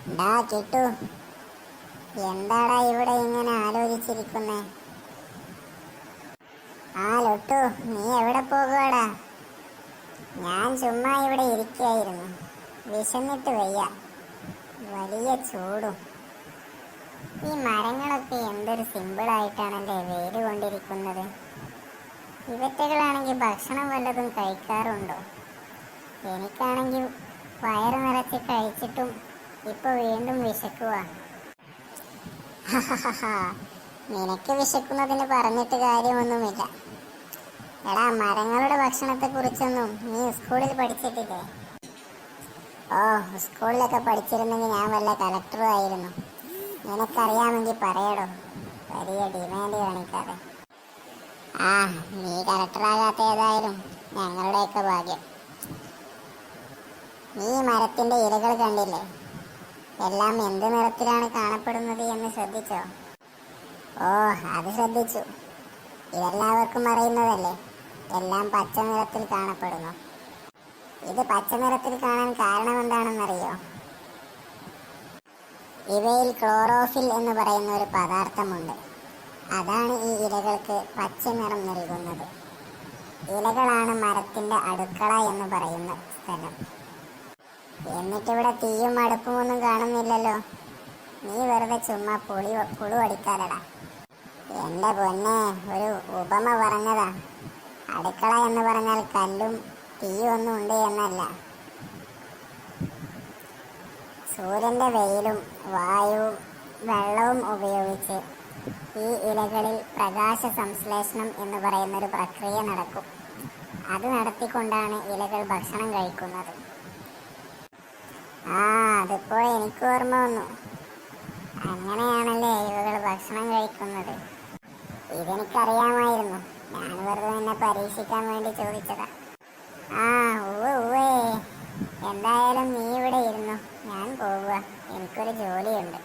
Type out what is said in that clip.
ഡാ കിട്ടു, എന്താടാ ഇവിടെ ഇങ്ങനെ ആലോചിച്ചിരിക്കുന്നേ? ആ ലൊട്ടു, നീ എവിടെ പോകുവാടാ? ഞാൻ ചുമ്മാ ഇവിടെ ഇരിക്കുകയായിരുന്നു. വിശന്നിട്ട് വയ്യ, വലിയ ചൂടും. ഈ മരങ്ങളൊക്കെ എന്തൊരു സിമ്പിളായിട്ടാണല്ലേ വേര് കൊണ്ടിരിക്കുന്നത്. ഇവറ്റകളാണെങ്കിൽ ഭക്ഷണം വല്ലതും കഴിക്കാറുണ്ടോ? എനിക്കാണെങ്കിൽ വയറ് നിറച്ച് കഴിച്ചിട്ടും ഇപ്പൊ വീണ്ടും വിശക്കുക. നിനക്ക് വിശക്കുന്നതിന് പറഞ്ഞിട്ട് കാര്യമൊന്നുമില്ല. എടാ, മരങ്ങളുടെ ഭക്ഷണത്തെ കുറിച്ചൊന്നും നീ സ്കൂളിൽ പഠിച്ചിട്ടില്ലേ? ഓ, സ്കൂളിലൊക്കെ പഠിച്ചിരുന്നെങ്കിൽ ഞാൻ വല്ല കളക്ടറും ആയിരുന്നു. നിനക്കറിയാമെങ്കിൽ പറയടോ, വലിയ ഡിമാൻഡ് കാണിക്കാതെ. ആ, നീ കളക്ടറാകാത്ത ഏതായാലും ഞങ്ങളുടെയൊക്കെ ഭാഗ്യം. നീ മരത്തിന്റെ ഇലകൾ കണ്ടില്ലേ? എല്ലാം എന്ത് നിറത്തിലാണ് കാണപ്പെടുന്നത് എന്ന് ശ്രദ്ധിച്ചോ? ഓ, അത് ശ്രദ്ധിച്ചു. ഇതെല്ലാവർക്കും അറിയുന്നതല്ലേ, എല്ലാം പച്ച നിറത്തിൽ കാണപ്പെടുന്നു. ഇത് പച്ച നിറത്തിൽ കാണാൻ കാരണം എന്താണെന്നറിയോ? ഇവയിൽ ക്ലോറോഫിൽ എന്ന് പറയുന്ന ഒരു പദാർത്ഥമുണ്ട്. അതാണ് ഈ ഇലകൾക്ക് പച്ച നിറം നൽകുന്നത്. ഇലകളാണ് മരത്തിന്റെ അടുക്കള എന്ന് പറയുന്ന സ്ഥലം. എന്നിട്ടിവിടെ തീയും അടുപ്പും ഒന്നും കാണുന്നില്ലല്ലോ. നീ വെറുതെ ചുമ്മാ പുളു അടിക്കാതെടാ. എന്റെ പൊന്നെ, ഒരു ഉപമ പറഞ്ഞതാ. അടുക്കള എന്ന് പറഞ്ഞാൽ കല്ലും തീയും ഒന്നും ഉണ്ട് എന്നല്ല. സൂര്യന്റെ വെയിലും വായുവും വെള്ളവും ഉപയോഗിച്ച് ഈ ഇലകളിൽ പ്രകാശ സംശ്ലേഷണം എന്ന് പറയുന്നൊരു പ്രക്രിയ നടക്കും. അത് നടത്തിക്കൊണ്ടാണ് ഇലകൾ ഭക്ഷണം കഴിക്കുന്നത്. ആ, അതിപ്പോൾ എനിക്ക് ഓർമ്മ വന്നു. അങ്ങനെയാണല്ലേ ഇവകൾ ഭക്ഷണം കഴിക്കുന്നത്. ഇതെനിക്കറിയാമായിരുന്നു. ഞാൻ വെറുതെ നിന്നെ പരീക്ഷിക്കാൻ വേണ്ടി ചോദിച്ചതാ. ആ, ഉവ്വേ. എന്തായാലും നീ ഇവിടെ ഇരുന്നു, ഞാൻ പോവുക. എനിക്കൊരു ജോലിയുണ്ട്.